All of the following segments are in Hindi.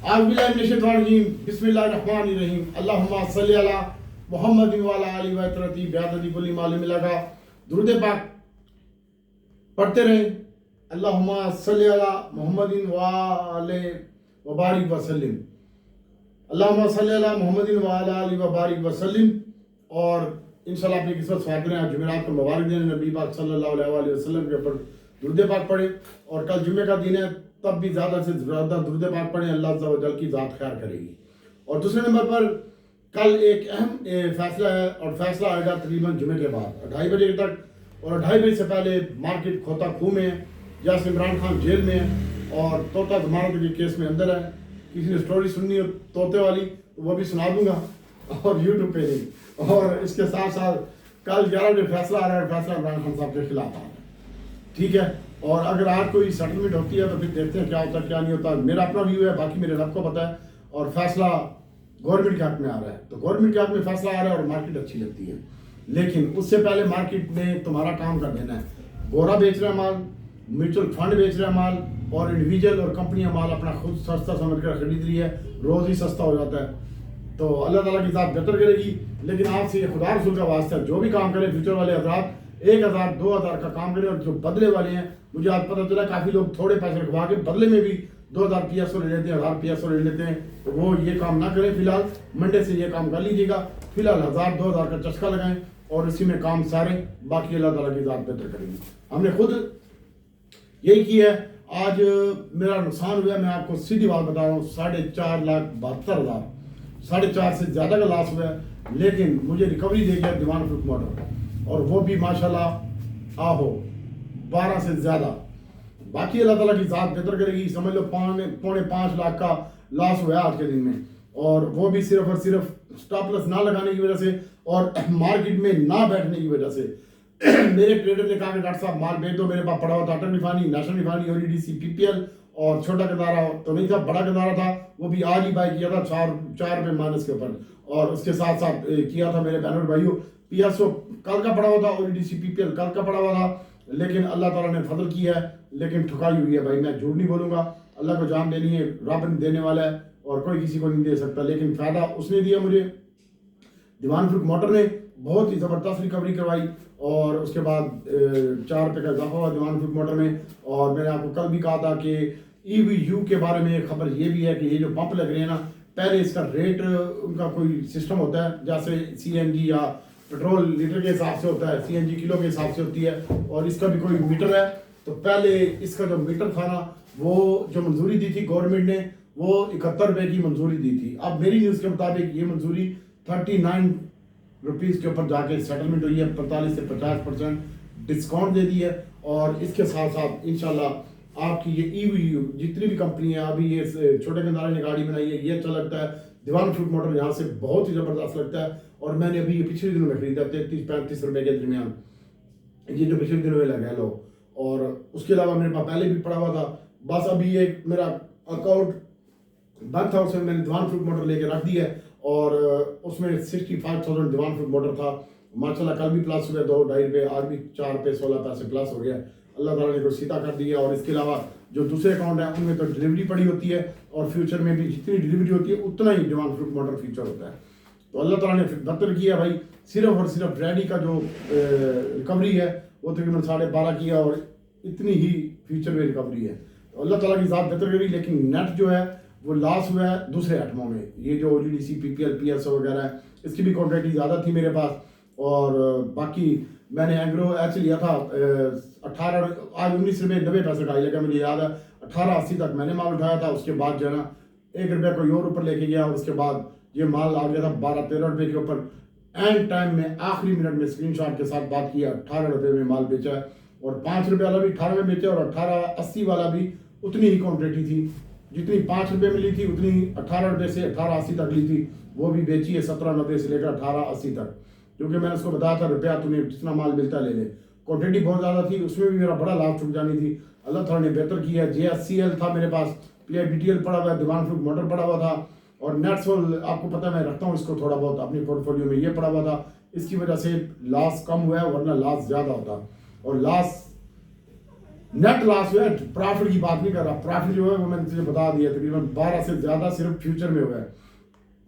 बिस्मिल्लाहिर्रहमानिर्रहीम अल्लाहुम्मा सल्ली अला मुहम्मदिन व अला आलिहि व तरती बिअददी कुल्ली मालूम लगा। दुरूद पाक पढ़ते रहें। अल्लाहुम्मा सल्ली अला मुहम्मदिन व आलिहि व बारिक व सल्लिम। अल्लाहुम्मा सल्ली अला मुहम्मदिन व अला आलिहि व बारिक व सल्लिम। और इंशाल्लाह अपनी किस्मत स्वागत हैं। आज जुमेरात को मुबारक दिन, नबी पाक सल्लल्लाहु अलैहि वसल्लम के ऊपर दुरूद पाक पढ़े। और कल जुमे का दिन है, तब भी ज़्यादा से ज़्यादा दुरूद पाक पढ़ें, अल्लाह अज़्ज़ा व जल की ज़ात खैर करेगी। और दूसरे नंबर पर कल एक अहम फैसला है, और फैसला आएगा तकरीबन जुमे के बाद 2:30 बजे तक। और 2:30 बजे से पहले मार्केट खोता खूह में है, जैसे इमरान खान जेल में है और तोता जमानत के केस में अंदर है। किसी ने स्टोरी सुननी हो तोते वाली तो वो भी सुना दूंगा, और यूट्यूब पे नहीं। और इसके साथ साथ कल 11 बजे फैसला आ रहा है, फैसला इमरान खान साहब के खिलाफ आ रहा है, ठीक है। और अगर आज कोई सेटलमेंट होती है तो फिर देखते हैं क्या होता है क्या नहीं होता। मेरा अपना व्यू है, बाकी मेरे रब को पता है। और फैसला गवर्नमेंट के हक में आ रहा है, तो गवर्नमेंट के हक में फैसला आ रहा है और मार्केट अच्छी लगती है। लेकिन उससे पहले मार्केट में तुम्हारा काम कर देना है। गोरा बेच रहा है माल, म्यूचुअल फंड बेच रहा है माल, और इंडिविजुअल और कंपनियां माल अपना खुद सस्ता समझ कर खरीद रही है, रोज ही सस्ता हो जाता है। तो अल्लाह ताला की ज़ात बेहतर करेगी। लेकिन आपसे ये खुदा रसूल का वास्ता है, जो भी काम करें फ्यूचर वाले हजरात 1000 2000 का काम करें। और जो बदले वाले हैं, मुझे आज पता चला काफ़ी लोग थोड़े पैसे रखवा के बदले में भी 2000 PSO ले लेते हैं, 1000 PSO ले लेते हैं। तो वो ये काम ना करें। फिलहाल मंडे से ये काम कर लीजिएगा। फिलहाल 1000 2000 का चस्का लगाएं और इसी में काम सारे, बाकी अल्लाह ताला की ज़ात बेहतर करेगी। हमने खुद यही किया है। आज मेरा नुकसान हुआ, मैं आपको सीधी बात बता रहा हूँ, 4,72,000, 4.5 से ज़्यादा का लॉस हुआ है। लेकिन मुझे रिकवरी दे गया दीवान फ्रूट मोटर, और वो भी माशाल्लाह आहो 12 से ज़्यादा। बाकी अल्लाह ताला की ज़ात बेहतर करेगी। समझ लो 4.5 लाख का लॉस हुआ आज के दिन में, और वो भी सिर्फ और सिर्फ स्टॉप लॉस ना लगाने की वजह से और मार्केट में ना बैठने की वजह से। मेरे ट्रेडर ने कहा कि डॉक्टर साहब माल बेच दो, मेरे पास पड़ा हुआ था अटल रिफानी, नेशनल रिफानी, ONGC, PPL, और छोटा गंदारा तो नहीं था, बड़ा गंदारा था, वो भी आज ही बाय किया था 4 रुपये माइनस के ऊपर। और उसके साथ साथ किया था मेरे बहनों भाइयों PSO कल का पड़ा हुआ था, ONGC, PPL कल का पड़ा हुआ था। लेकिन अल्लाह ताला ने फजल किया है, लेकिन ठुकाई हुई है भाई। मैं झूठ नहीं बोलूँगा, अल्लाह को जान देनी है, रब ने देने वाला है और कोई किसी को नहीं दे सकता। लेकिन फ़ायदा उसने दिया मुझे, दीवान फ्रूट मोटर ने बहुत ही ज़बरदस्त रिकवरी करवाई। और उसके बाद 4 रुपये का इजाफा हुआ दीवान फ्रूट मोटर में। और मैंने आपको कल भी कहा था कि EVU के बारे में एक खबर ये भी है कि ये जो पंप लग रहे हैं ना, पहले इसका रेट उनका कोई सिस्टम होता है, जैसे CNG या पेट्रोल लीटर के हिसाब से होता है, CNG किलो के हिसाब से होती है, और इसका भी कोई मीटर है। तो पहले इसका जो मीटर था ना, वो जो मंजूरी दी थी गवर्नमेंट ने, वो 71 रुपये की मंजूरी दी थी। अब मेरी न्यूज़ के मुताबिक ये मंजूरी 39 रुपीज़ के ऊपर जाके सेटलमेंट हुई है, 45 से 50% डिस्काउंट दे दी है। और इसके साथ साथ इंशाल्लाह आपकी ये EVU जितनी भी कंपनी है, अभी ये छोटे गंदारे ने गाड़ी बनाई है, ये अच्छा लगता है। दीवान फ्रूट मोटर यहाँ से बहुत ही ज़बरदस्त लगता है। और मैंने अभी ये पिछले दिनों में खरीदा 33-35 रुपये के दरमियान, ये जो पिछले दिनों में लगा लो। और उसके अलावा मेरे पास पहले भी पड़ा हुआ था, बस अभी एक मेरा अकाउंट बंद था, उसमें मैंने दीवान फ्रूट मोटर लेके रख दिया है। और उसमें 65,000 दीवान फ्रूट मोटर था। माशाल्लाह कल भी प्लस हुआ 2-2.5 रुपये, आज भी 4 रुपये 16 पैसे प्लस हो गया। अल्लाह ताला ने को सीधा कर दिया। और इसके अलावा जो दूसरे अकाउंट हैं उनमें तो डिलीवरी पड़ी होती है, और फ्यूचर में भी जितनी डिलीवरी होती है उतना ही दीवान फ्रूट मोटर फ्यूचर होता है। तो अल्लाह ताला ने बेहतर किया भाई। सिर्फ और सिर्फ रेडी का जो रिकवरी है वो तकरीबन 12.5 किया, और इतनी ही फ्यूचर में रिकवरी है। तो अल्लाह ताला की ज़ात बेहतर करी। लेकिन नेट जो है वो लॉस हुआ है दूसरे आइटमों में। ये जो ONGC, PPL, PSO वगैरह है, इसकी भी क्वांटिटी ज़्यादा थी मेरे पास। और बाकी मैंने एग्रो एच लिया था 18, आज 19 रुपये 90 पैसे का ही लगा, मुझे याद है 18.80 तक मैंने माल उठाया था। उसके बाद जो है ना 1 रुपये कोई और ऊपर लेके गया, और उसके बाद ये माल आ गया था 12-13 रुपये के ऊपर। एंड टाइम में आखिरी मिनट में स्क्रीनशॉट के साथ बात किया, 18 रुपये में माल बेचा है। और 5 रुपये वाला भी 18 में बेचा, और 18.80 वाला भी उतनी ही क्वान्टिटी थी, जितनी 5 रुपये में ली थी उतनी 18 रुपये से 18.80 तक ली थी, वो भी बेची है 17.90 से लेकर 18.80 तक। क्योंकि मैंने उसको बताया था रुपया तुम्हें जितना माल मिलता ले ले। क्वान्टिटी बहुत ज़्यादा थी, उसमें भी मेरा बड़ा लाभ छुट जानी थी। अल्लाह ताला ने बेहतर किया। JSCL था मेरे पास, PIBTL पड़ा हुआ है, दीवान फ्रूट मोटर पड़ा हुआ था, और नेट्सोल आपको पता है मैं रखता हूँ इसको थोड़ा बहुत अपनी पोर्टफोलियो में, ये पड़ा हुआ था। इसकी वजह से लॉस कम हुआ है, वरना लॉस ज़्यादा होता। और लॉस नेट लॉस हुआ है, प्रॉफिट की बात नहीं कर रहा। प्रॉफिट जो है वो मैंने तुझे बता दिया, तकरीबन 12 से ज़्यादा सिर्फ फ्यूचर में हुआ है।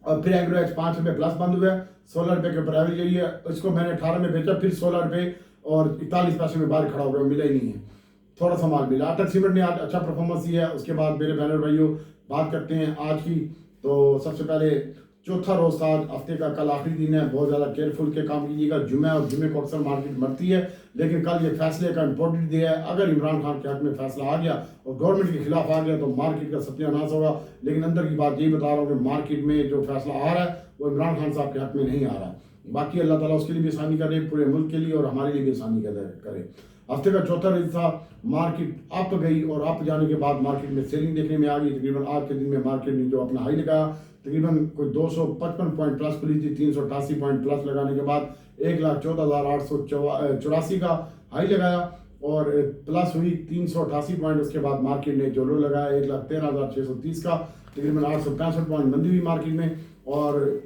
और फिर एग्रो एच 5 रुपये प्लस बंद हुआ है, 16 रुपये के ऊपर एवरेज यही है। इसको मैंने 18 में बेचा, फिर 16 रुपये और 41 पैसे में बाहर खड़ा हो गया, मिला ही नहीं है, थोड़ा सा माल मिला। अटक सीमेंट ने आज अच्छा परफॉर्मेंस दिया है। उसके बाद मेरे बैनर भाइयों बात करते हैं आज की। तो सबसे पहले चौथा रोज था हफ्ते का, कल आखिरी दिन है, बहुत ज़्यादा केयरफुल के काम कीजिएगा। जुमे और जुमे को अक्सर मार्केट मरती है, लेकिन कल ये फैसले का इम्पोर्टेंट डे है। अगर इमरान खान के हक में फैसला आ गया और गवर्नमेंट के खिलाफ आ गया तो मार्केट का सत्यानाश होगा। लेकिन अंदर की बात यही बता रहा हूँ कि मार्केट में जो फैसला आ रहा है वो इमरान खान साहब के हक में नहीं आ रहा। बाकी अल्लाह ताला उसके लिए भी आसानी करे, पूरे मुल्क के लिए और हमारे लिए भी आसानी करे। हफ्ते का चौथा दिन था, मार्केट अप गई और अप जाने के बाद मार्केट में सेलिंग देखने में आ गई। तकरीबन आज के दिन में मार्केट ने जो अपना हाई लगाया, तकरीबन कोई 255 पॉइंट प्लस खुली थी। 388 पॉइंट प्लस लगाने के बाद 1,14,884 का हाई लगाया और प्लस हुई 388 पॉइंट। उसके बाद मार्केट ने जो लो लगाया 1,13,630 का, तकरीबन 865 पॉइंट मंदी हुई मार्केट में और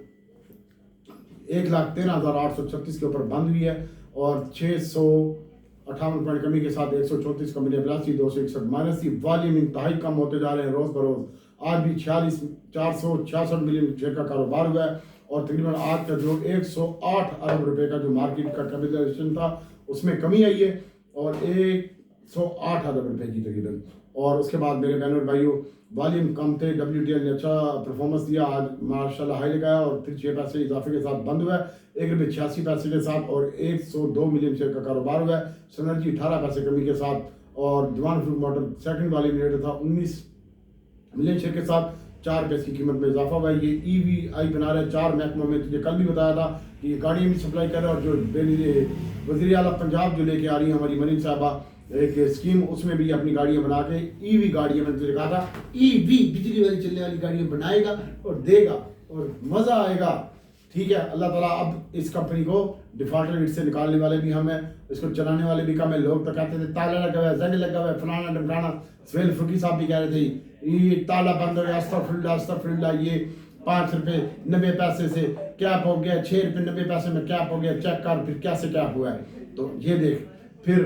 1,13,836 के ऊपर बंद हुई है और 658 पॉइंट कमी के साथ 134 कंपनी प्लस थी, 261 माइनस थी। वॉल्यूम इंतहाई कम होते जा रहे हैं रोज बरोज। आज भी 466 मिलियन शेयर का कारोबार हुआ है और तकरीबन आज का जो 108 अरब रुपए का जो मार्केट का कैपिटलाइजेशन था उसमें कमी आई है और 108 अरब रुपए की तकरीबन। और उसके बाद मेरे बैनर भाइयों वॉल्यूम कम थे, WTI ने अच्छा परफॉर्मेंस दिया, आज माशाल्लाह हाई लगाया और फिर 6 पैसे इजाफे के साथ बंद हुआ है ₹1.86 के साथ और 102 मिलियन शेयर का कारोबार हुआ है। सिनर्जी 18 पैसे कमी के साथ और जवान फ्रूट मोटर सेकंड वाली मिनट था 19 मिलियन शेयर के साथ 4 पैसे की कीमत में इजाफा हुआ है। ये EVI बना रहे हैं 4 महकमों में, तुझे कल भी बताया था कि ये गाड़ियाँ भी सप्लाई कर रहे हैं और जो वज़ीर आला पंजाब जो लेके आ रही है हमारी मरीन साहबा एक स्कीम, उसमें भी अपनी गाड़ियाँ बना के EV गाड़ियाँ, मैंने तुझे कहा था EV बिजली वाली चलने वाली गाड़ियाँ बनाएगा और देगा और मज़ा आएगा। ठीक है, अल्लाह ताला अब इस कंपनी को डिफॉल्टर लिस्ट से निकालने वाले भी हम हैं, इसको चलाने वाले भी कम है। लोग तो कहते थे ताला लगा हुआ है, जंग लगा हुआ है, फलाना ढमकाना। सुहेल फुकी साहब भी कह रहे थे ये ताला बंद हो गया, अस्तगफिरुल्लाह, ये 5 रुपये 90 पैसे से कैप हो गया, 6 रुपये 90 पैसे में कैप हो गया, चेक कर फिर कैसे कैप हुआ है। तो ये देख, फिर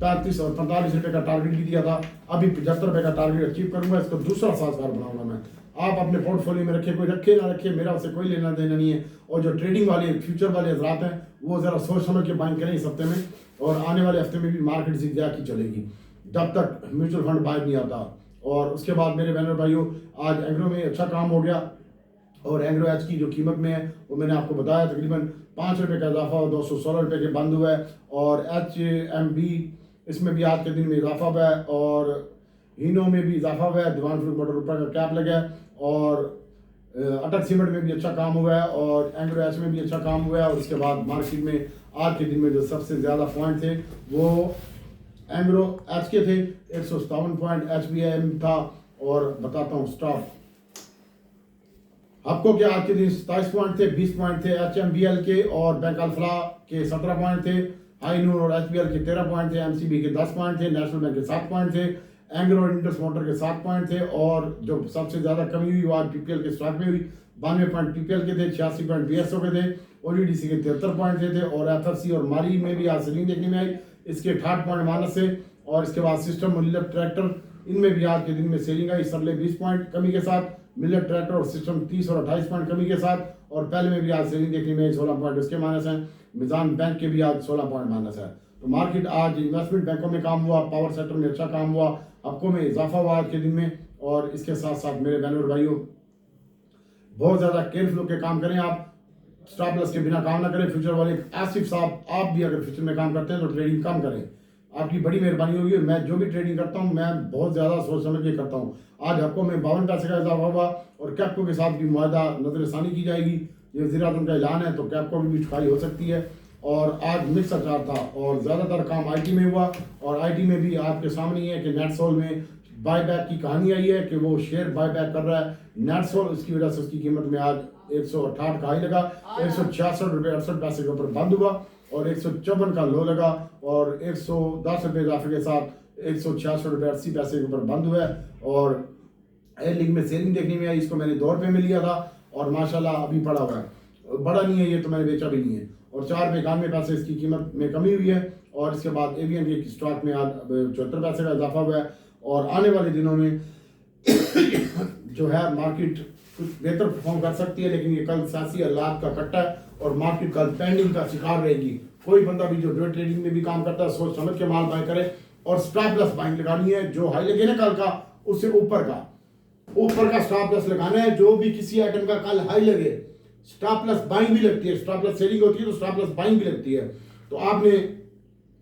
35 और 45 रुपये का टारगेट भी दिया था, अभी 75 रुपये का टारगेट अचीव करूंगा। इसको दूसरा साजगार बनाऊंगा मैं। आप अपने पोर्टफोलियो में रखिए, कोई रखे ना रखे, मेरा उससे कोई लेना देना नहीं है। और जो ट्रेडिंग वाले फ्यूचर वाले हजरात हैं वो ज़रा सोच समझ के बाइंग करें इस हफ्ते में, और आने वाले हफ्ते में भी मार्केट ज़िगज़ैग की चलेगी जब तक म्यूचुअल फंड बाहर नहीं आता। और उसके बाद मेरे बैनर भाइयों आज एग्रो में अच्छा काम हो गया और एग्रो एच की जो कीमत में है वो मैंने आपको बताया, तकरीबन 5 रुपये का इजाफा हुआ, 216 रुपये के बंद हुआ है। और HMB इसमें भी आज के दिन में इजाफा हुआ है और हीनो में भी इजाफा हुआ है, दीवान फ्रूट मोटर रुपये का कैप लगा है और अटक सीमेंट में भी अच्छा काम हुआ है और एंग्रो एच में भी अच्छा काम हुआ है। और उसके बाद मार्केट में आज के दिन में जो सबसे ज़्यादा पॉइंट थे वो एंग्रो एच के थे, 157 पॉइंट HBM था। और बताता हूँ स्टॉक आपको क्या, आज के दिन 27 पॉइंट थे, 20 पॉइंट थे HMBL के और बैंक अल्फला के 17 पॉइंट थे, हाई नूर और HBL के 13 पॉइंट थे, MCB के 10 पॉइंट थे, नेशनल बैंक के 7 पॉइंट थे, एंग्रो और इंडस मोटर के 7 पॉइंट थे। और जो सबसे ज़्यादा कमी हुई वो आज PPL के स्टॉक में हुई, 92 पॉइंट PPL के थे, 86 पॉइंट BSO के थे, ODDC के 73 पॉइंट थे और FFC और मारी में भी आज सेलिंग देखने में आई, इसके 68 पॉइंट माइनस से। और इसके बाद सिस्टम और मिलर ट्रैक्टर, इनमें भी आज के दिन में सेलिंग आई, सरले 20 पॉइंट कमी के साथ, मिलर ट्रैक्टर और सिस्टम 30 और 28 पॉइंट कमी के साथ। और पहले में भी आज सेलिंग देखने में 16 पॉइंट उसके माइनस हैं, मिजान बैंक के भी आज 16 पॉइंट माइनस है। तो मार्केट आज इन्वेस्टमेंट बैंकों में काम हुआ, पावर सेक्टर में अच्छा काम हुआ, आपको में इजाफा हुआ आज के दिन में। और इसके साथ साथ मेरे बहनों भाइयों बहुत ज़्यादा केयरफुल होकर काम करें, आप स्टॉप लॉस के बिना काम ना करें। फ्यूचर वाले आसिफ साहब, आप भी अगर फ्यूचर में काम करते हैं तो ट्रेडिंग कम करें, आपकी बड़ी मेहरबानी होगी। मैं जो भी ट्रेडिंग करता हूँ मैं बहुत ज़्यादा सोच समझ के करता हूँ। आज आपको में 52 पैसे का इजाफा हुआ और कैपको के साथ भी मुआहदा नजरसानी की जाएगी, ये वज़ीर आज़म का ऐलान है तो कैपको भी छुपाई हो सकती है। और आज मिक्स अचार था और ज़्यादातर काम IT में हुआ और IT में भी आपके सामने ही है कि नेटसोल में बायबैक की कहानी आई है कि वो शेयर बायबैक कर रहा है नेटसोल, इसकी वजह से उसकी कीमत में आज 168 का हाई लगा, 166 रुपये 68 पैसे के ऊपर बंद हुआ और 154 का लो लगा और 110 रुपये इजाफे के साथ 166 रुपये 80 पैसे के ऊपर बंद हुआ है। और एयर लिंक में सेलिंग देखने में आई, इसको मैंने 2 रुपये में लिया था और माशाल्लाह अभी पड़ा हुआ है, बड़ा नहीं है ये तो मैंने बेचा भी नहीं है और 4 रुपये 91 पैसे इसकी कीमत में कमी हुई है। और इसके बाद एवियन के स्टॉक में आज 74 पैसे का इजाफा हुआ है। और आने वाले दिनों में जो है मार्केट कुछ बेहतर परफॉर्म कर सकती है, लेकिन ये कल सियासी हालात का कट्टा है और मार्केट कल पेंडिंग का शिकार रहेगी। कोई बंदा भी जो डे ट्रेडिंग में भी काम करता है सोच समझ के माल बाय करे और स्टॉप लॉस बाइंग लगानी है। जो हाई लगे ना कल का उससे ऊपर का स्टॉप लॉस लगाना है। जो भी किसी आइटम का कल हाई लगे स्टॉप लॉस बाइंग भी लगती है, स्टॉप लॉस सेलिंग होती है तो स्टॉप लॉस बाइंग भी लगती है। तो आपने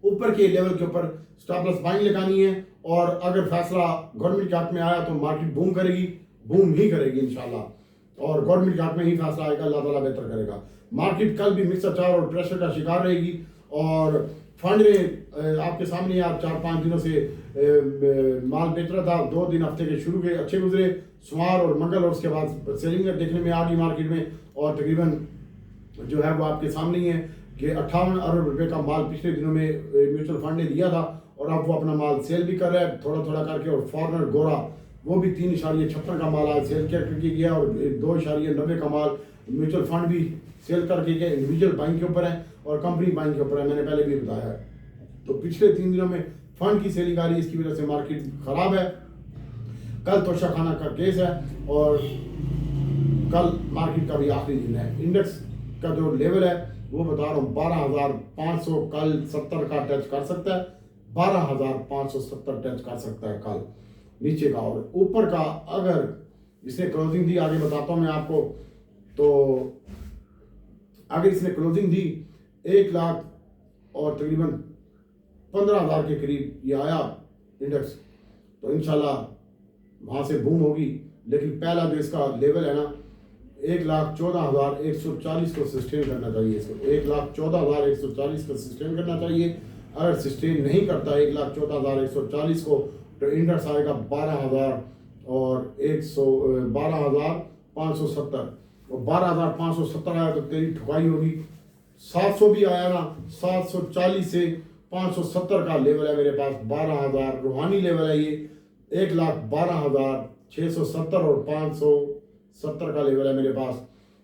ऊपर के लेवल के ऊपर स्टॉप लॉस बाइंग लगानी है और अगर फैसला गवर्नमेंट के हाथ में आया तो मार्केट बूम करेगी, बूम ही करेगी इंशाल्लाह। और गवर्नमेंट के हाथ में ही फैसला आएगा, अल्लाह ताला बेहतर करेगा। मार्केट कल भी मिक्स अचार और प्रेशर का शिकार रहेगी और फंड ने आपके सामने यार 4-5 दिनों से माल बेच रहा था। 2 दिन हफ्ते के शुरू के अच्छे गुजरे, सोमवार और मंगल, और उसके बाद सेलिंग देखने में आ गई मार्केट में। और तकरीबन जो है वो आपके सामने ही है कि 58 अरब रुपए का माल पिछले दिनों में म्यूचुअल फंड ने दिया था और अब वो अपना माल सेल भी कर रहा है थोड़ा थोड़ा करके। और फॉरनर गोरा वो भी 3.56 का माल आज सेल करके गया और 2.90 का माल म्यूचुअल फंड भी सेल करके गया। इंडिविजुअल बाइंग के ऊपर है और कंपनी बाइंग के ऊपर है, मैंने पहले भी बताया है। तो पिछले 3 दिनों में फंड की सेलिंग आ रही है, इसकी वजह से मार्केट खराब है। कल तोशाखाना का केस है और कल मार्केट का भी आखिरी दिन है। इंडेक्स का जो लेवल है वो बता रहा हूँ 12,500 कल 70 का टच कर सकता है, 12,570 टच कर सकता है कल नीचे का। और ऊपर का अगर इसने क्लोजिंग दी, आगे बताता हूँ मैं आपको, तो अगर इसने क्लोजिंग दी 1 लाख और तकरीबन 15,000 के करीब ये आया इंडेक्स, तो इंशाल्लाह वहाँ से बूम होगी। लेकिन पहला जो इसका लेवल है ना 1,14,140 को सस्टेन करना चाहिए। इसको 1,14,140 को सस्टेन करना चाहिए। अगर सस्टेन नहीं करता 1,14,140 को तो इंडेक्स आएगा 12,570 और 12,570 आया तो तेरी ठुकाई होगी। 700 भी आया ना, 740 से 570 का लेवल है मेरे पास, 12,000 रूहानी लेवल है ये। 1,12,670 और 570 का लेवल है मेरे पास।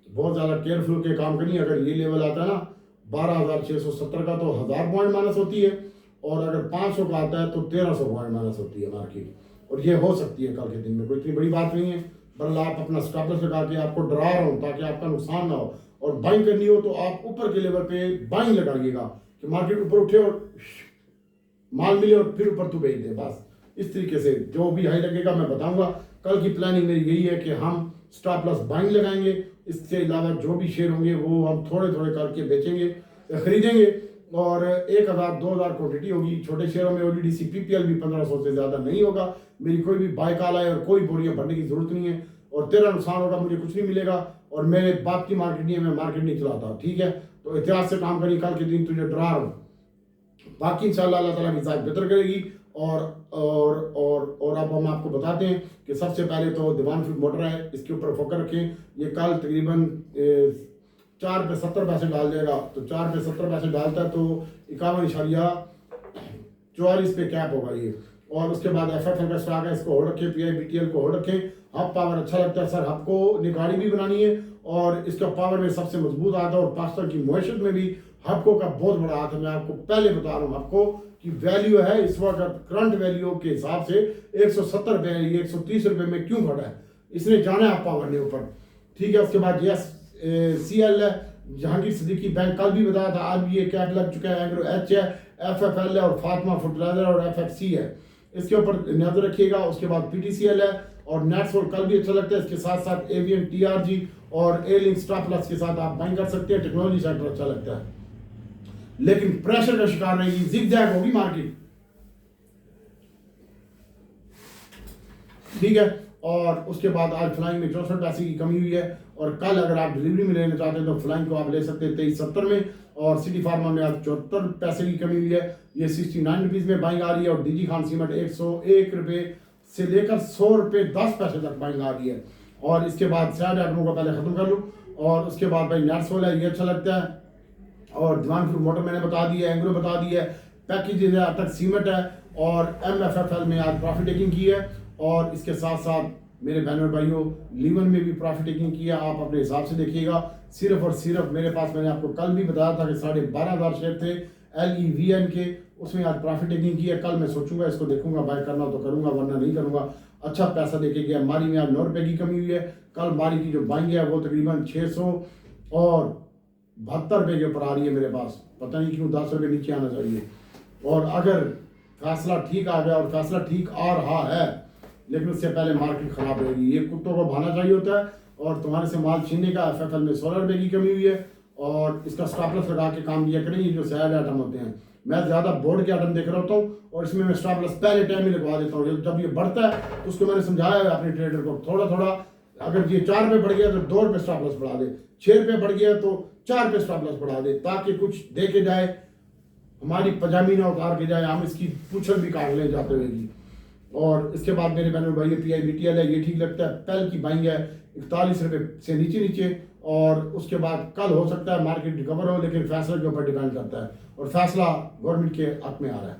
बहुत ज़्यादा केयरफुल के काम करिए। अगर ये लेवल आता है ना 12,670 का तो 1000 पॉइंट माइनस होती है और अगर 500 का आता है तो 1300 पॉइंट माइनस होती है मार्केट। और ये हो सकती है कल के दिन में, कोई इतनी बड़ी बात नहीं है। बल्कि आप अपना स्टॉप लॉस लगा के आपको डरा रहा हूँ ताकि आपका नुकसान ना हो। और बाइंग करनी हो तो आप ऊपर के लेवल पे बाइंग लगाइएगा कि मार्केट ऊपर उठे और माल मिले और फिर ऊपर तू बेच दे। बस इस तरीके से जो भी हाई लगेगा मैं बताऊंगा। कल की प्लानिंग मेरी यही है कि हम स्टॉप लॉस बाइंग लगाएंगे। इसके अलावा जो भी शेयर होंगे वो हम थोड़े थोड़े करके बेचेंगे, खरीदेंगे। और 1,000-2,000 क्वांटिटी होगी। छोटे शेयरों में ओडीडीसी पीपीएल भी 1500 से ज़्यादा नहीं होगा। मेरी कोई भी बाय कॉल आए और कोई बोरियां भरने की जरूरत नहीं है और तेरा नुकसान होगा, मुझे कुछ नहीं मिलेगा। और मेरे बाप की मार्केट नहीं है, मैं मार्केट नहीं चलाता, ठीक है। तो एहतियात से काम करिए। कल के दिन तुझे डरा रहा हूँ, बाकी इंशाल्लाह अल्लाह ताला की ज़ात बेहतर करेगी। और अब हम आपको बताते हैं कि सबसे पहले तो दीवान फीड मोटर है, इसके ऊपर फोकस रखें। ये कल तकरीबन 4 पे 70 पैसे डाल देगा। तो 4 पे 70 पैसे डालता है तो 51.44 पे कैप होगा ये। और उसके बाद एफएफएल का स्टॉक है, इसको होल्ड रखें। पीआईबीटीएल को होल्ड रखें। हब पावर अच्छा लगता है सर, हब को निगाड़ी भी बनानी है और इसका पावर में सबसे मजबूत आता है और पाकिस्तान की मुआशरत में भी हबको का बहुत बड़ा हाथ है। मैं आपको पहले बता रहा हूँ हबको की वैल्यू है इस वक्त करंट वैल्यू के हिसाब से 170 रुपये है, ये 130 रुपये में क्यों घटा है, इसने जाना है हब पावर ने ऊपर, ठीक है। उसके बाद CL है, जहांगीर सिद्दीकी बैंक कल भी बताया था, आज भी ये कैप लग चुका है। एग्रो एच है, FFL है और फातिमा फर्टिलाइजर और FFC है, इसके ऊपर नजर रखिएगा। उसके बाद PTCL है और नेटसोल कल भी अच्छा लगता है। इसके साथ साथ एवियन TRG और एयरलिंक स्टॉप लॉस के साथ आप बाइंग कर सकते हैं। टेक्नोलॉजी सेक्टर अच्छा लगता है लेकिन प्रेशर का शिकार रहेगी, जिगजैग होगी मार्केट, ठीक है। और उसके बाद आज फ्लाइंग में 64 पैसे की कमी हुई है और कल अगर आप डिलीवरी में लेना चाहते हैं तो फ्लाइंग को आप ले सकते हैं 2370 में। और सिटी फार्मा में आज 74 पैसे की कमी हुई है, ये 69 रुपीज़ में बाइंग आ रही है। और डीजी खान सीमेंट 101 रुपये से लेकर 100 रुपये 10 पैसे तक बाइंग आ रही है। और इसके बाद सैड आइटमों को पहले ख़त्म कर लूँ। और उसके बाद भाई नेटसोल है, ये अच्छा लगता है। और दीवान फूड मोटर मैंने बता दी है, एंग्रो बता दी है, पैकेज है, अब तक सीमेंट है। और MFFL में आज प्रॉफिट टेकिंग की है। और इसके साथ साथ मेरे बहनों भाइयों लीवन में भी प्रॉफिट टेकिंग किया, आप अपने हिसाब से देखिएगा। सिर्फ और सिर्फ मेरे पास, मैंने आपको कल भी बताया था कि 12,500 शेयर थे LEVN के, उसमें आज प्रॉफिट टेकिंग की है। कल मैं सोचूंगा इसको, देखूंगा बाय करना तो करूंगा वरना नहीं करूंगा। अच्छा पैसा देके गया। मारी में आज 9 रुपये की कमी हुई है। कल मारी की जो बाइंग है वो तकरीबन 672 रुपये के ऊपर आ रही है मेरे पास। पता नहीं क्यों 10 रुपये नीचे आना चाहिए। और अगर फैसला ठीक आ गया, और फैसला ठीक आ रहा है, लेकिन उससे पहले मार्केट खराब रहेगी। ये कुत्तों को भाना चाहिए होता है और तुम्हारे से माल छीनने का। FFL में 16 रुपये की कमी हुई है और इसका स्टॉप लॉस लगा के काम दिया करें। ये जो सैड आइटम होते हैं, मैं ज़्यादा बोर्ड के आइटम देख रहा होता हूँ और इसमें मैं स्टॉप लॉस पहले टाइम ही लगवा देता हूँ। जब ये बढ़ता है तो उसको मैंने समझाया है अपने ट्रेडर को, थोड़ा थोड़ा, अगर ये 4 रुपये बढ़ गया तो 2 रुपये स्टॉप लॉस बढ़ा दे, 6 रुपये बढ़ गया तो 4 रुपये स्टॉप लॉस बढ़ा दे, ताकि कुछ दे के जाए, हमारी पजामी ना उतार के जाए, हम इसकी पूछल भी काट लें जाते हुए की। और इसके बाद मेरे बहनों भाई PIBTL है, ये ठीक लगता है। पेल की बाइंग है 41 रुपये से नीचे और उसके बाद कल हो सकता है मार्केट रिकवर हो, लेकिन फैसला के ऊपर डिपेंड करता है और फैसला गवर्नमेंट के हक में आ रहा है।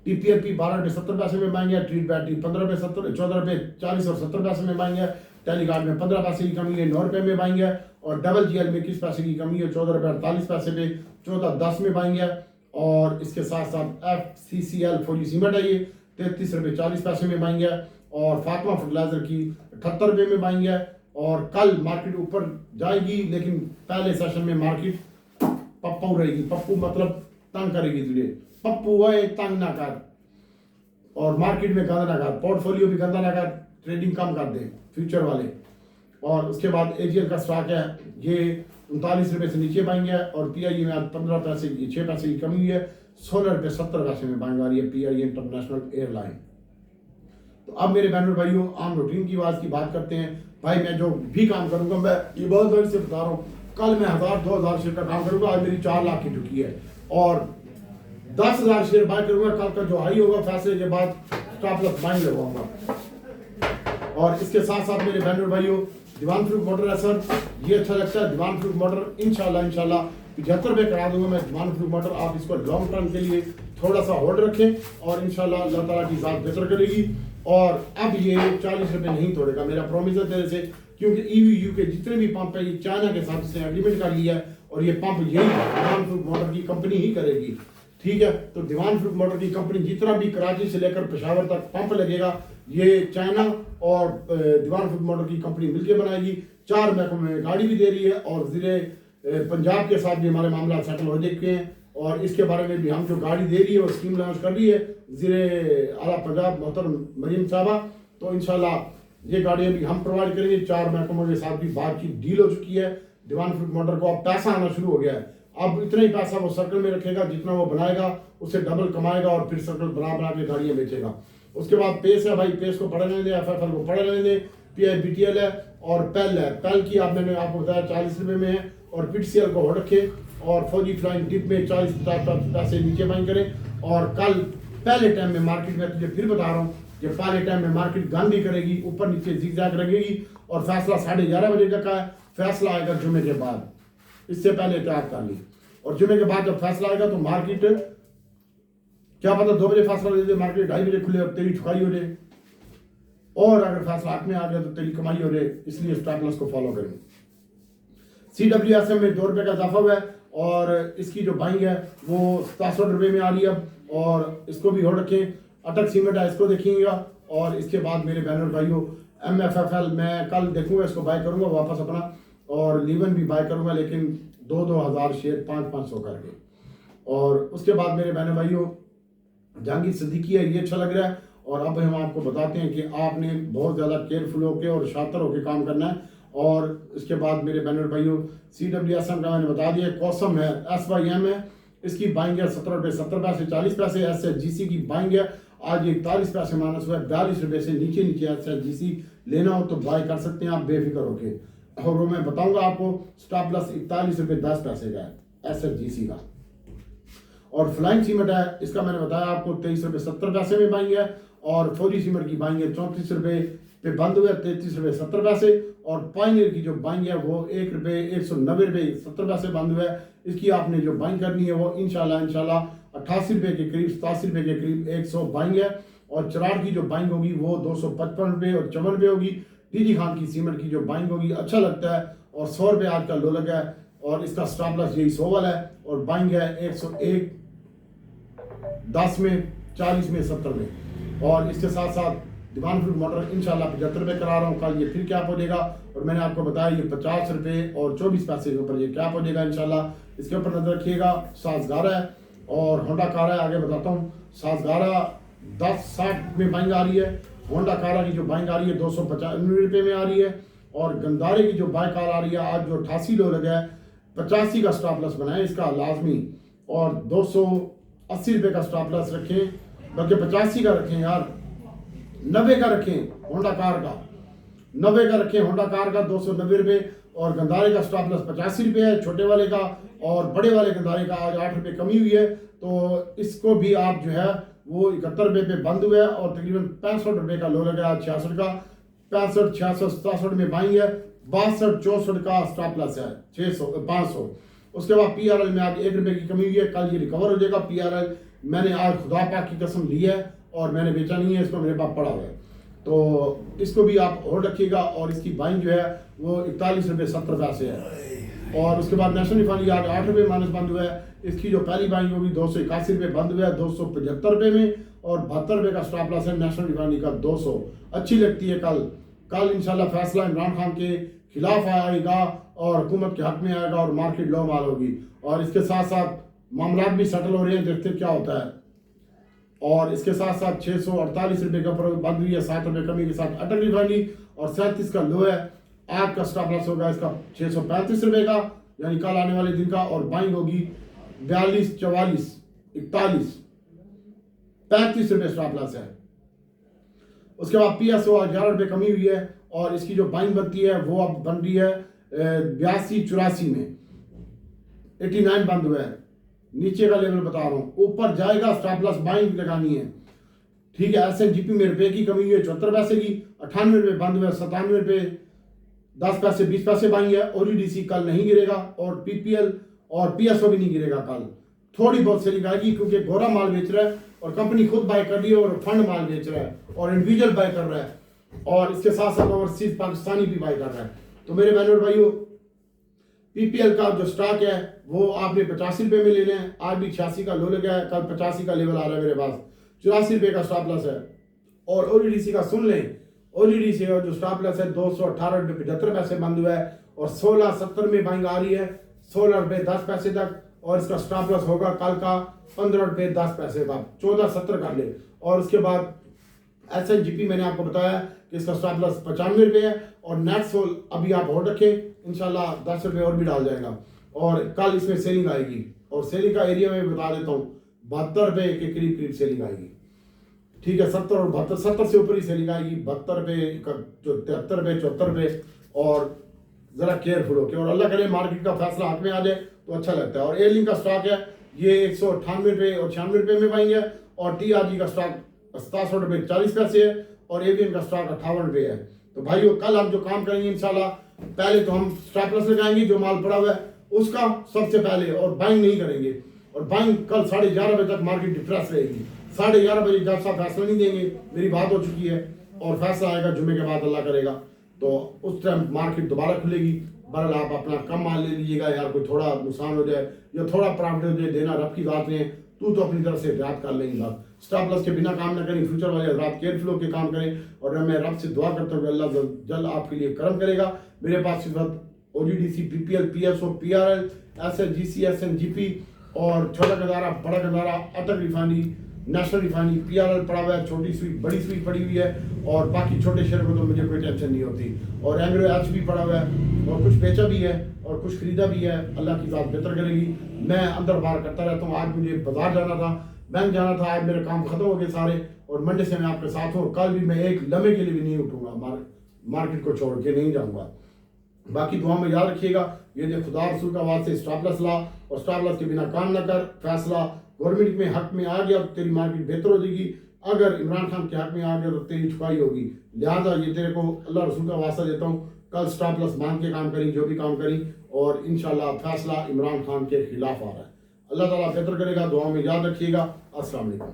TPLP 12 रुपये 70 पैसे में बाइंग है। ट्रीट बैटरी 15 रुपये 14 रुपये 40 और 70 पैसे में बाइंग है। टेलीगार्ड में 15 पैसे की कमी है, 9 रुपये में बाइंग है। और डबल GL में 21 पैसे की कमी है, 14 रुपये 48 पैसे में 14.10 में बाइंग है। और इसके साथ साथ FCCL फौजी सीमेंट है, ये 33 रुपये 40 पैसे में बाइंग है। और फातिमा फर्टिलाइजर की 78 रुपये में बाइंग है। और कल मार्केट ऊपर जाएगी, लेकिन पहले सेशन में मार्केट पप्पू रहेगी। पप्पू मतलब तंग करेगी तुझे, पप्पू है तंग ना कर, और मार्केट में गंदा ना कर, पोर्टफोलियो भी गंदा ना कर, ट्रेडिंग कम कर दे फ्यूचर वाले। और उसके बाद AGL का स्टॉक है, ये 39 रुपये से नीचे बाइंग है। और PIE में आज 15 पैसे की 6 पैसे की कमी हुई है, 16 रुपये 70 पैसे में बाइंग आ रही है PIE इंटरनेशनल एयरलाइन। तो अब मेरे बहनों भाइयों, आम रूटीन की आवाज़ की बात करते हैं। भाई मैं जो भी काम करूंगा, मैं ये बहुत देर से बता रहा हूँ, कल मैं 1000-2000 शेयर का काम करूंगा। आज मेरी 4 लाख की चुकी है और 10,000 शेयर बाय करूंगा। कल का जो हाई होगा फैसले के बाद स्टॉप लॉस बाइंग लगाऊंगा। और इसके साथ साथ मेरे बहनों भाइयों, दीवान फ्रूट मोटर है सर, ये अच्छा लगता है। दीवान फ्रूट मोटर इंशाल्लाह 75 रुपये करा दूंगा मैं दीवान फ्रूट मोटर। आप इसको लॉन्ग टर्म के लिए थोड़ा सा होल्ड रखें और इंशाल्लाह अल्लाह ताला की ज़ात बेहतर करेगी। और अब ये 40 रुपये नहीं तोड़ेगा, मेरा प्रॉमिस है तेरे से, क्योंकि EVU के जितने भी पंप है ये चाइना के साथ इसने एग्रीमेंट कर लिया है और ये पंप यही दीवान फ्रूट मोटर की कंपनी ही करेगी। ठीक है, तो दीवान फ्रूट मोटर की कंपनी जितना भी कराची से लेकर पेशावर तक पंप लगेगा, ये चाइना और दीवान फ्रूट मोटर की कंपनी मिलकर बनाएगी। 4 महकमे में गाड़ी भी दे रही है और वज़ीरे पंजाब के साथ भी हमारे मामला सेटल हो चुके हैं। और इसके बारे में भी हम जो गाड़ी दे रही है वो स्कीम लॉन्च कर रही है वज़ीरे आला पंजाब मोहतरम मरीम साहबा। तो इंशाल्लाह ये गाड़ियाँ भी हम प्रोवाइड करेंगे। 4 महकमों के साथ भी बातचीत डील हो चुकी है। दीवान फ्रूट मोटर को अब पैसा आना शुरू हो गया है। अब इतना ही पैसा वो सर्कल में रखेगा, जितना वो बनाएगा उससे डबल कमाएगा और फिर सर्कल बना के गाड़ियाँ बेचेगा। उसके बाद पेस है भाई, पेस को पढ़ लेने दें, FFL को पढ़ लेने दें, PIBTL है और पेल है। पेल की आप मैंने आपको बताया 40 रुपये में है। और PTCL को हो रखे और फौजी फ्लाइंग डिप में 40 पैसे नीचे बाइंग करें। और कल पहले टाइम में मार्केट में, तुझे फिर बता रहा हूँ, ये पहले टाइम में मार्केट गन भी करेगी, ऊपर नीचे जिगजैग लगेगी। और फैसला 11:30 बजे तक का है। फैसला आएगा जुमे के बाद, इससे पहले तैयार कर ली। और जुमे के बाद जब फैसला आएगा तो मार्केट क्या पता 2 बजे फैसला दे दे, मार्केट 2:30 बजे खुले और तेरी ठुकाई हो जाए। और अगर फैसला हाथ में आ गया तो तेरी कमाई हो जाए, इसलिए स्टॉप लॉस को फॉलो करें। CWSM में 2 रुपये का इजाफा हुआ है और इसकी जो बाइंग है वो 67 रुपये में आ रही है अब, और इसको भी हो रखें। अटक सीमेंट है, इसको देखिएगा। और इसके बाद मेरे बैनर भाइयों, MFFL मैं कल देखूंगा, इसको बाय करूंगा वापस अपना, और लीवन भी बाय करूंगा, लेकिन 2-2 हज़ार शेयर 500-500 करके। और उसके बाद मेरे बहनों भाइयों, जहांगीर सिद्दीकी है, ये अच्छा लग रहा है। और अब हम आपको बताते हैं कि आपने बहुत ज़्यादा केयरफुल होकर और शातिर होकर काम करना है। और इसके बाद मेरे बहनों भाइयों, CWSM का मैंने बता दिया। कॉसम है, SYM है, इसकी बाइंग है 17 रुपये 70 पैसे 40 पैसे। SHGC की बाइंग है आज 41 पैसे माइनस हुआ है, 42 रुपये से नीचे SHGC लेना हो तो बाय कर सकते हैं आप बेफिक्र होके। और वो मैं बताऊंगा आपको, स्टॉप लॉस 41 रुपये 10 पैसे का है SHGC का। और फ्लाइंग सीमेंट है, इसका मैंने बताया आपको 23 रुपये 70 पैसे में बाइंग है। और फौजी सीमेंट की बाइंग है 34 रुपये पे बंद हुआ, 33 रुपये 70 पैसे। और पाइनियर की जो बाइंग है वो 1 रुपये 190 रुपये 70 पैसे बंद हुआ है। इसकी आपने जो बाइंग करनी है वो इंशाल्लाह 88 रुपये के करीब 87 रुपये के करीब 100 बाइंग है। और चराड़ की जो बाइंग होगी वो 255 रुपये और 54 रुपये होगी। DG खान की सीमेंट की जो बाइंग होगी अच्छा लगता है और 100 रुपये आज का लो लगा है। और इसका स्टॉप लॉस यही 100 वाला है। और बाइंग है 101, 10 में, 40 में, 70 में। और इसके साथ साथ दीवान फ्रूट मोटर इंशाल्लाह 75 रुपये करा रहा हूँ। कल ये फिर कैप हो जाएगा और मैंने आपको बताया ये 50 रुपये और 24 पैसे के ऊपर ये कैप हो जाएगा इंशाल्लाह। इसके ऊपर नजर रखिएगा। साजगारा है और होंडा कारा है, आगे बताता हूँ। साजगारा 1060 में बाइंग आ रही है। होंडा कारा की जो बाइंग आ रही है 295 रुपये में आ रही है। और गंदारे की जो बाई कार आ रही है आज जो 88 लो लगा है, 85 का स्टॉप लॉस बनाए इसका लाजमी, और 280 रुपये का स्टॉप लॉस रखें, बल्कि 85 का रखें यार, 90 का रखें होंडा कार का, 90 का रखें होंडा कार का 290 रुपये। और गंदारे का स्टॉप लॉस 85 रुपये है छोटे वाले का, और बड़े वाले गंदारे का आज 8 रुपये कमी हुई है, तो इसको भी आप जो है वो 71 रुपये पे बंद हुआ है। और तकरीबन 65 रुपये का लो लगा 66 का, 65, 66, 67 में बाइंग है, 62, 64 का स्टॉप लॉस है, 600, 500। उसके बाद PRL में आज 1 रुपये की कमी हुई है, कल ये रिकवर हो जाएगा। PRL मैंने आज खुदा पाक की कसम ली है और मैंने बेचा नहीं है, इसको मेरे पास पड़ा हुआ है, तो इसको भी आप होल्ड रखिएगा। और इसकी बाइंग जो है वो 41 रुपये 70 पैसे है। और उसके बाद नेशनल रिफाइनरी आज 8 रुपये माइनस बंद हुआ है। इसकी जो पहली बाइंग होगी 281 रुपये बंद हुआ है 275 रुपये में, और 72 रुपये का स्टॉप लॉस है नेशनल रिफाइनरी का 200। अच्छी लगती है। कल इंशाल्लाह फैसला इमरान खान के खिलाफ आएगा और हुकूमत के हक में आएगा और मार्केट लो माल होगी। और इसके साथ साथ मामला भी सेटल हो रहे हैं, देखते क्या होता है। और इसके साथ साथ 648 रुपये के ऊपर बंद हुई है, 7 रुपये कमी के साथ अटक रिफाइनरी, और 37 का लो है। आज का स्टॉप लॉस होगा इसका 635 रुपये का, यानी कल आने वाले दिन का। और बाइंग होगी 42, 44, 41, 35 रुपये स्टॉप लॉस है। उसके बाद PSO 11 रुपये कमी हुई है, और इसकी जो बाइंग बनती है वो अब बन रही है 82, 84 में, 89 बंद हुआ है। नीचे का लेवल बता रहा हूँ, ऊपर जाएगा स्टॉप लॉस बाइंग लगानी है, ठीक है। SNGP में रुपये की कमी हुई है 74 पैसे की, 98 रुपये बंद हुआ है, 97 रुपये 10 पैसे 20 पैसे बाइंग है। OGDC कल नहीं गिरेगा, और PPL और PSO भी नहीं गिरेगा कल। थोड़ी बहुत सेलिंग आएगी क्योंकि गोरा माल बेच रहा है और कंपनी खुद बाय कर रही है, और फंड माल बेच रहा है और इंडिविजुअल बाय कर रहा है, और इसके साथ साथ ओवरसीज पाकिस्तानी भी बाय कर रहा है। तो मेरे बहनों और भाइयों, PPL का जो स्टॉक है वो आपने 85 रुपये में लेना है। आज भी 86 का लो लगा है, कल 85 का लेवल आ रहा है मेरे पास, 84 रुपये का स्टॉप लॉस है। और OGDC का सुन लें, OGDC का जो स्टॉप लॉस है 218 रुपये 75 पैसे बंद हुआ है, और 1670 में बाइंग आ रही है 16 रुपये 10 पैसे तक। और इसका स्टॉप लॉस होगा कल का 15 रुपये 10 पैसे का, 1470 कर ले। और उसके बाद SNGP मैंने आपको बताया कि इसका स्टॉप लॉस 95 रुपये है, और नेट सोल अभी आप होल्ड रखें, इंशाल्लाह 10 रुपये और भी डाल जाएगा। और कल इसमें सेलिंग आएगी, और सेलिंग का एरिया में बता देता हूँ 72 रुपये के करीब करीब सेलिंग आएगी, ठीक है। 70 और 72, 70 से ऊपर ही सेलिंग आएगी, 72 रुपये का, 73 रुपये, 74 रुपये। और जरा केयरफुल हो के, और अल्लाह करे मार्केट का फैसला हाथ में आ जाए तो अच्छा लगता है। और एयरलिंक का स्टॉक है ये 198 रुपये और 96 रुपये में बाइंग है, और TRG का स्टॉक 67 रुपये 40 पैसे है, और एवियन का स्टॉक 58 रुपये है। तो भाइयों कल हम जो काम करेंगे इंशाल्लाह, पहले तो हम स्टॉप लॉस लगाएंगे जो माल पड़ा हुआ है उसका सबसे पहले, और बाइंग नहीं करेंगे। और बाइंग कल 11:30 बजे तक मार्केट डिप्रेस रहेगी। 11:30 बजे जब साहब फैसला नहीं देंगे, मेरी बात हो चुकी है, और फैसला आएगा जुम्मे के बाद अल्लाह करेगा, तो उस टाइम मार्केट दोबारा खुलेगी। बहरहाल आप अपना कम माल ले लीजिएगा यार, कोई थोड़ा नुकसान हो जाए या थोड़ा प्रॉफिट हो जाए, देना रब की बात है, तू तो अपनी तरफ से एहतियात कर लेंगे बात। स्टॉप लॉस के बिना काम ना करें, फ्यूचर वाले हजरात केयरफुल होकर काम करें। और मैं रब से दुआ करता हूँ अल्लाह जल्द आपके लिए करम करेगा। मेरे पास इस वक्त OGDC, PPL, PSO, PRL, SNGC, SNGP और छोटा गंदारा, बड़ा गंदारा, अटक रिफाइनरी, नेशनल रिफाइनरी, PRL पड़ा हुआ है, छोटी सुई बड़ी सुई पड़ी हुई है, और बाकी छोटे शेयर को तो मुझे कोई टेंशन नहीं होती। और एंग्रो एच भी पड़ा हुआ है, और कुछ बेचा भी है और कुछ खरीदा भी है। अल्लाह की ज़ात बेहतर करेगी। मैं अंदर बाहर करता रहता हूँ। आज मुझे बाजार जाना था, बैंक जाना था, आज मेरे काम खत्म हो गए सारे, और मंडे से मैं आपके साथ हूँ। कल भी मैं एक लम्हे के लिए भी नहीं उठूंगा, मार्केट को छोड़ के नहीं जाऊँगा। बाकी दुआ में याद रखिएगा, ये जो खुदा रसूल का वास्ते स्टॉप लॉस ला, और स्टॉप लॉस के बिना काम न कर। फैसला गवर्नमेंट में हक में आ गया तो तेरी मार्केट बेहतर हो जाएगी, अगर इमरान खान के हक में आ गया तो तेरी छुपाई होगी। लिहाजा ये तेरे को अल्लाह रसूल का वास्ता देता हूँ, कल स्टॉप लॉस मान के काम करी, जो भी काम करी, और इंशाल्लाह फैसला इमरान खान के खिलाफ आ रहा है। अल्लाह ताला बेहतर करेगा। दुआ में याद रखिएगा। अस्सलाम वालेकुम।